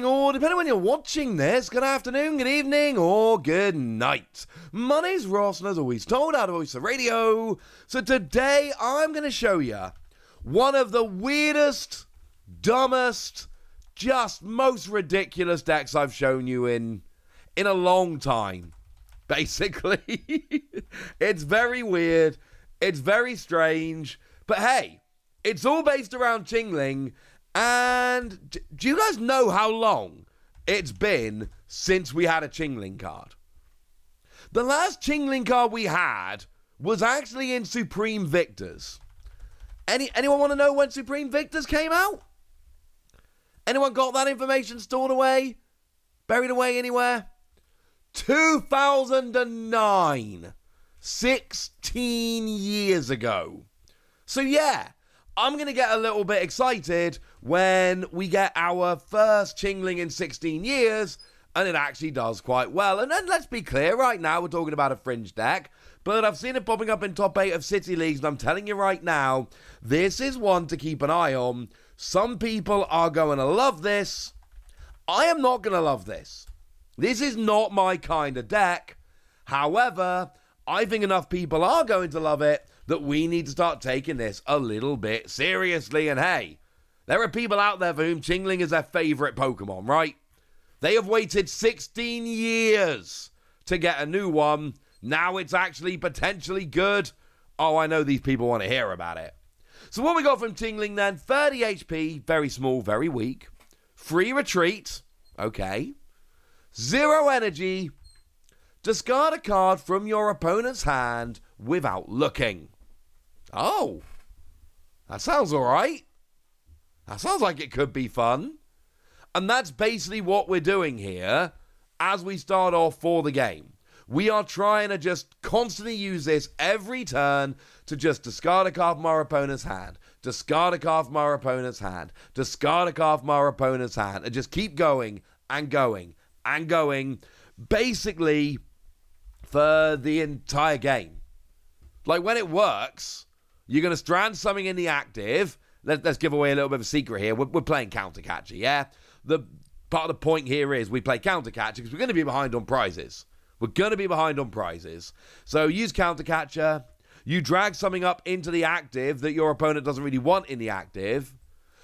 morning, or depending on when you're watching this, good afternoon, good evening, or good night. My name's Ross, and as always, told out of Voice of Radio. So today, I'm going to show you one of the weirdest, dumbest, just most ridiculous decks I've shown you in a long time, basically. It's very weird, it's very strange, but hey, it's all based around Chingling. And do you guys know how long it's been since we had a Chingling card? The last Chingling card we had was actually in Supreme Victors. Anyone want to know when Supreme Victors came out? Anyone got that information stored away? Buried away anywhere? 2009. 16 years ago. So yeah, I'm going to get a little bit excited when we get our first Chingling in 16 years, and it actually does quite well. And then let's be clear, right now we're talking about a fringe deck, but I've seen it popping up in top 8 of City Leagues, and I'm telling you right now, this is one to keep an eye on. Some people are going to love this. I am not going to love this. This is not my kind of deck. However, I think enough people are going to love it that we need to start taking this a little bit seriously. And hey, there are people out there for whom Chingling is their favorite Pokemon, right? They have waited 16 years to get a new one. Now it's actually potentially good. Oh, I know these people want to hear about it. So what we got from Chingling then, 30 HP, very small, very weak. Free retreat, okay. 0 energy. Discard a card from your opponent's hand without looking. Oh, that sounds alright. That sounds like it could be fun. And that's basically what we're doing here as we start off for the game. We are trying to just constantly use this every turn to just discard a card from our opponent's hand, discard a card from our opponent's hand, discard a card from our opponent's hand, and just keep going and going and going, basically for the entire game. Like when it works, you're going to strand something in the active. Let's give away a little bit of a secret here. We're playing counter catcher, yeah? The part of the point here is we play counter catcher because we're going to be behind on prizes. We're going to be behind on prizes. So use counter catcher. You drag something up into the active that your opponent doesn't really want in the active.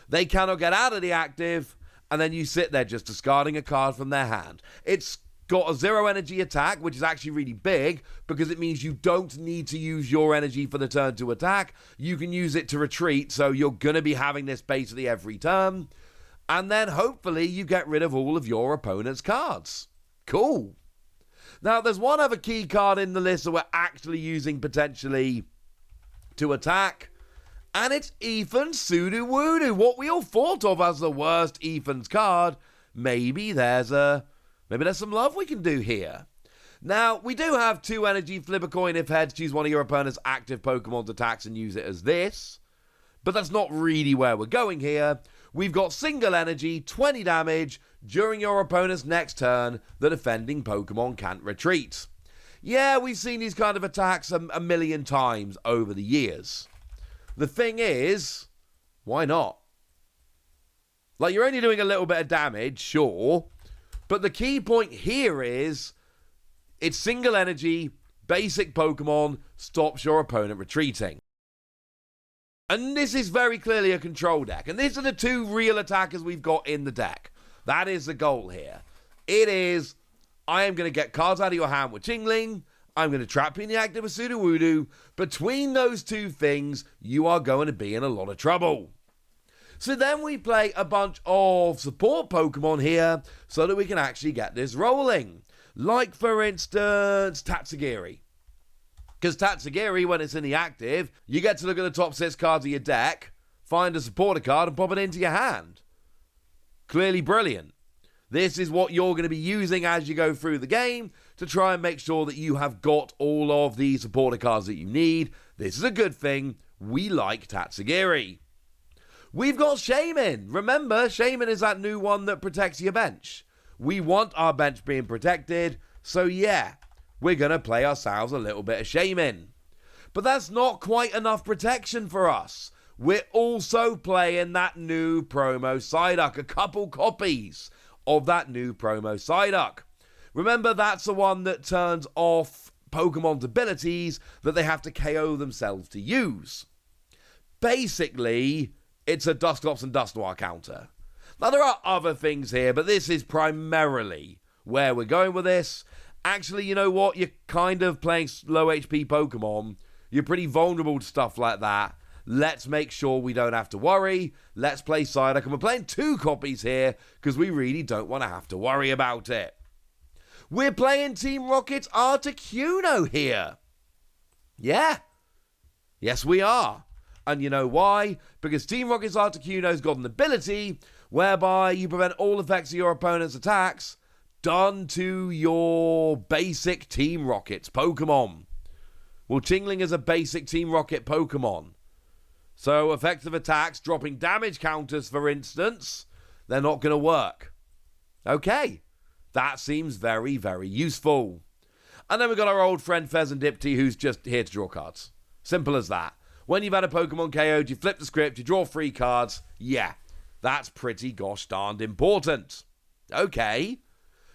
They cannot get out of the active. And then you sit there just discarding a card from their hand. It's got a 0 energy attack, which is actually really big because it means you don't need to use your energy for the turn to attack. You can use it to retreat, so you're going to be having this basically every turn. And then hopefully you get rid of all of your opponent's cards. Cool. Now, there's one other key card in the list that we're actually using potentially to attack, and it's Ethan's Sudowoodo, what we all thought of as the worst Ethan's card. Maybe there's some love we can do here. Now, we do have 2 energy, flip a coin if heads, choose one of your opponent's active Pokemon's attacks and use it as this. But that's not really where we're going here. We've got single energy, 20 damage, during your opponent's next turn, the defending Pokemon can't retreat. Yeah, we've seen these kind of attacks a million times over the years. The thing is, why not? Like, you're only doing a little bit of damage, sure. But the key point here is, it's single energy, basic Pokemon, stops your opponent retreating. And this is very clearly a control deck. And these are the 2 real attackers we've got in the deck. That is the goal here. It is, I am going to get cards out of your hand with Chingling. I'm going to trap you in the active with Sudowoodo. Between those 2 things, you are going to be in a lot of trouble. So then we play a bunch of support Pokemon here so that we can actually get this rolling. Like, for instance, Tatsugiri. Because Tatsugiri, when it's in the active, you get to look at the top 6 cards of your deck, find a supporter card, and pop it into your hand. Clearly brilliant. This is what you're going to be using as you go through the game to try and make sure that you have got all of the supporter cards that you need. This is a good thing. We like Tatsugiri. We've got Shaman. Remember, Shaman is that new one that protects your bench. We want our bench being protected, so yeah, we're going to play ourselves a little bit of Shaman. But that's not quite enough protection for us. We're also playing that new promo Psyduck, a couple copies of that new promo Psyduck. Remember, that's the one that turns off Pokemon's abilities that they have to KO themselves to use. Basically, it's a Dusclops and Dusknoir counter. Now, there are other things here, but this is primarily where we're going with this. Actually, you know what? You're kind of playing low HP Pokemon. You're pretty vulnerable to stuff like that. Let's make sure we don't have to worry. Let's play Psyduck. And we're playing 2 copies here because we really don't want to have to worry about it. We're playing Team Rocket's Articuno here. Yeah. Yes, we are. And you know why? Because Team Rocket's Articuno's got an ability whereby you prevent all effects of your opponent's attacks done to your basic Team Rocket's Pokemon. Well, Chingling is a basic Team Rocket Pokemon. So effective attacks, dropping damage counters, for instance, they're not going to work. Okay, that seems very, very useful. And then we've got our old friend Fezandipti, who's just here to draw cards. Simple as that. When you've had a Pokemon KO'd, you flip the script, you draw 3 cards. Yeah, that's pretty gosh darned important. Okay,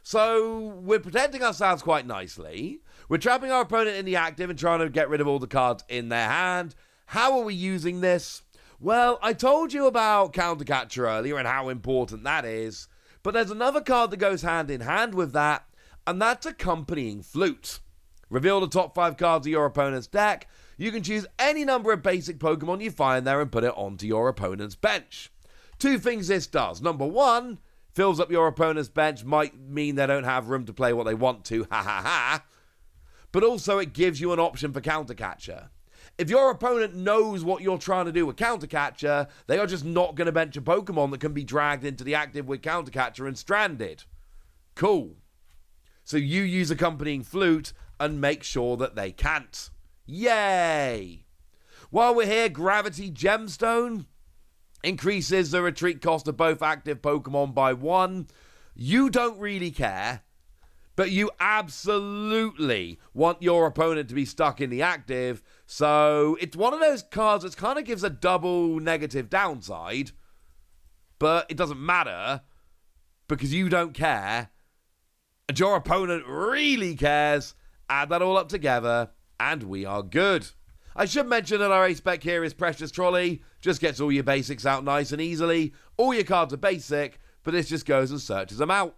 so we're protecting ourselves quite nicely. We're trapping our opponent in the active and trying to get rid of all the cards in their hand. How are we using this? Well, I told you about Countercatcher earlier and how important that is, but there's another card that goes hand in hand with that, and that's Accompanying Flute. Reveal the top 5 cards of your opponent's deck. You can choose any number of basic Pokemon you find there and put it onto your opponent's bench. 2 things this does. Number 1, fills up your opponent's bench, might mean they don't have room to play what they want to, ha ha ha. But also it gives you an option for Countercatcher. If your opponent knows what you're trying to do with Countercatcher, they are just not going to bench a Pokemon that can be dragged into the active with Countercatcher and stranded. Cool. So you use Accompanying Flute and make sure that they can't. Yay! While we're here, Gravity Gemstone increases the retreat cost of both active Pokemon by 1. You don't really care, but you absolutely want your opponent to be stuck in the active, so it's one of those cards that kind of gives a double negative downside, but it doesn't matter because you don't care, and your opponent really cares. Add that all up together, and we are good. I should mention that our ace spec here is Precious Trolley. Just gets all your basics out nice and easily. All your cards are basic, but this just goes and searches them out.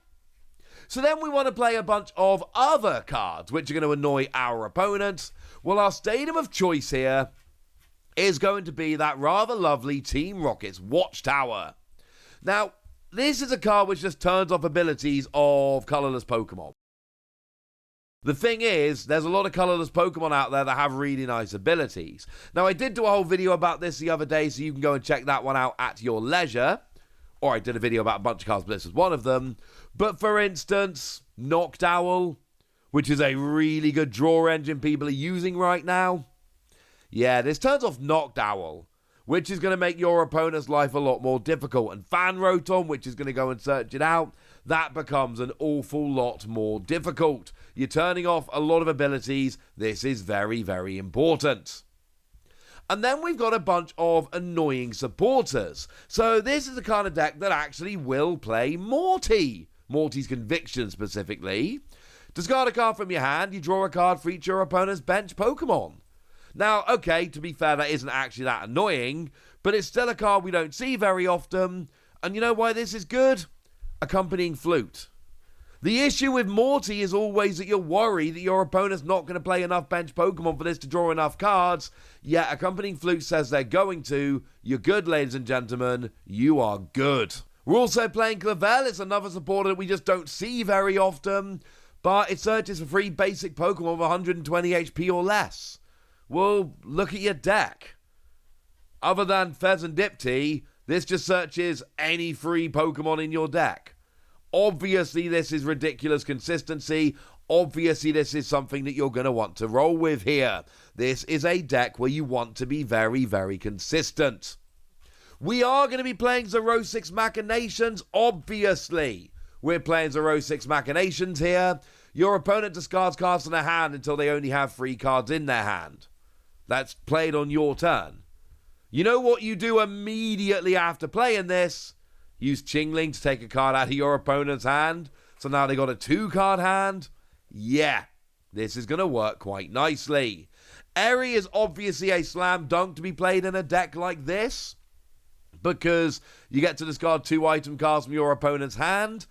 So then we want to play a bunch of other cards, which are going to annoy our opponents. Well, our stadium of choice here is going to be that rather lovely Team Rocket's Watchtower. Now, this is a card which just turns off abilities of colorless Pokemon. The thing is, there's a lot of colorless Pokemon out there that have really nice abilities. Now, I did do a whole video about this the other day, so you can go and check that one out at your leisure. Or I did a video about a bunch of cards, but this was one of them. But for instance, Noctowl, which is a really good draw engine people are using right now. Yeah, this turns off Noctowl, which is going to make your opponent's life a lot more difficult. And Fanroton, which is going to go and search it out, that becomes an awful lot more difficult. You're turning off a lot of abilities. This is very, very important. And then we've got a bunch of annoying supporters. So this is the kind of deck that actually will play Morty. Morty's Conviction specifically. Discard a card from your hand. You draw a card for each your opponent's bench Pokemon. Now, okay, to be fair, that isn't actually that annoying, but it's still a card we don't see very often. And you know why this is good? Accompanying Flute. The issue with Morty is always that you're worried that your opponent's not going to play enough bench Pokemon for this to draw enough cards. Yet Accompanying Flute says they're going to. You're good, ladies and gentlemen. You are good. We're also playing Clavel. It's another supporter that we just don't see very often, but it searches for 3 basic Pokemon with 120 HP or less. Well, look at your deck. Other than Fezandipti, this just searches any 3 Pokemon in your deck. Obviously, this is ridiculous consistency. Obviously, this is something that you're going to want to roll with here. This is a deck where you want to be very, very consistent. We are going to be playing Xerosix Machinations, obviously. We're playing Xerosix Machinations here. Your opponent discards cards from their hand until they only have 3 cards in their hand. That's played on your turn. You know what you do immediately after playing this? use Chingling to take a card out of your opponent's hand. So now they got a 2-card hand. Yeah, this is going to work quite nicely. Eri is obviously a slam dunk to be played in a deck like this, because you get to discard 2 item cards from your opponent's hand,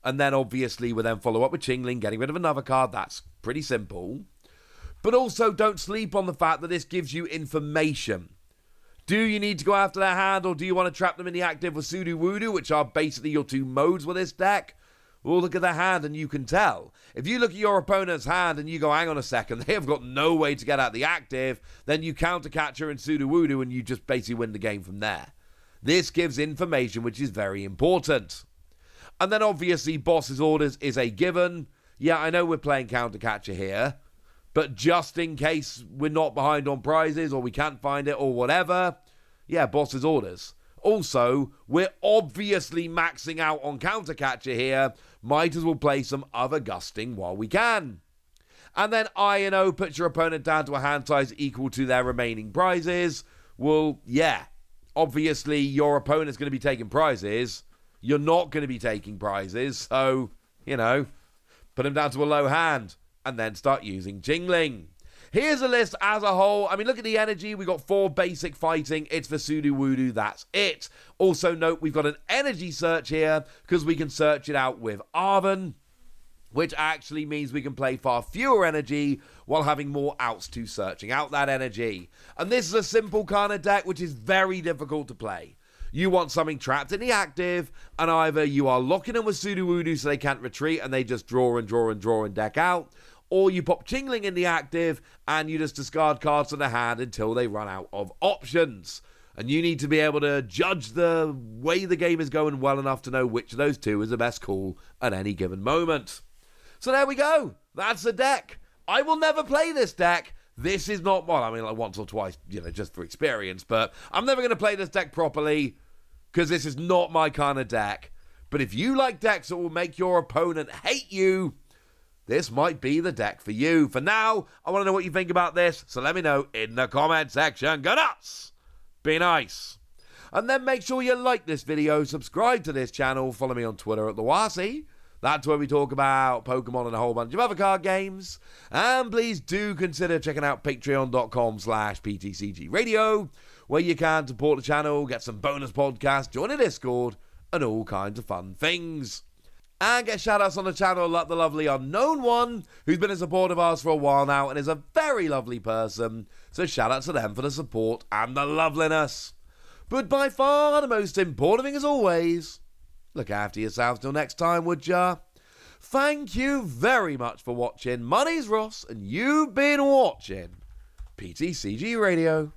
and then obviously we'll then follow up with Chingling, getting rid of another card. That's pretty simple. But also don't sleep on the fact that this gives you information. Do you need to go after their hand, or do you want to trap them in the active with Sudowoodo, which are basically your 2 modes with this deck? Well, look at their hand and you can tell. If you look at your opponent's hand and you go, hang on a second, they have got no way to get out the active, then you counter Catcher and Sudowoodo and you just basically win the game from there. This gives information which is very important. And then obviously Boss's Orders is a given. Yeah, I know we're playing counter Catcher here, but just in case we're not behind on prizes or we can't find it or whatever, yeah, Boss's Orders. Also, we're obviously maxing out on counter Catcher here. Might as well play some other gusting while we can. And then I&O puts your opponent down to a hand size equal to their remaining prizes. Well, yeah, obviously your opponent's going to be taking prizes. You're not going to be taking prizes. So, put them down to a low hand and then start using Chingling. Here's a list as a whole. I mean, look at the energy. We've got 4 basic fighting. It's for Sudowoodo. That's it. Also note, we've got an energy search here because we can search it out with Arven, which actually means we can play far fewer energy while having more outs to searching out that energy. And this is a simple kind of deck which is very difficult to play. You want something trapped in the active, and either you are locking them with Sudowoodo so they can't retreat and they just draw and draw and draw and deck out, or you pop Chingling in the active and you just discard cards from the hand until they run out of options. And you need to be able to judge the way the game is going well enough to know which of those 2 is the best call at any given moment. So there we go. That's the deck. I will never play this deck. This is not one. I mean, like once or twice, just for experience. But I'm never going to play this deck properly because this is not my kind of deck. But if you like decks that will make your opponent hate you, this might be the deck for you. For now, I want to know what you think about this, so let me know in the comment section. Go nuts! Be nice. And then make sure you like this video, subscribe to this channel, follow me on Twitter at TheWasi. That's where we talk about Pokemon and a whole bunch of other card games. And please do consider checking out patreon.com/PTCG Radio, where you can support the channel, get some bonus podcasts, join a Discord, and all kinds of fun things. And get shout-outs on the channel like the lovely Unknown One, who's been a supporter of ours for a while now and is a very lovely person. So shout-out to them for the support and the loveliness. But by far the most important thing as always, look after yourselves till next time, would ya? Thank you very much for watching. My name's Ross, and you've been watching PTCG Radio.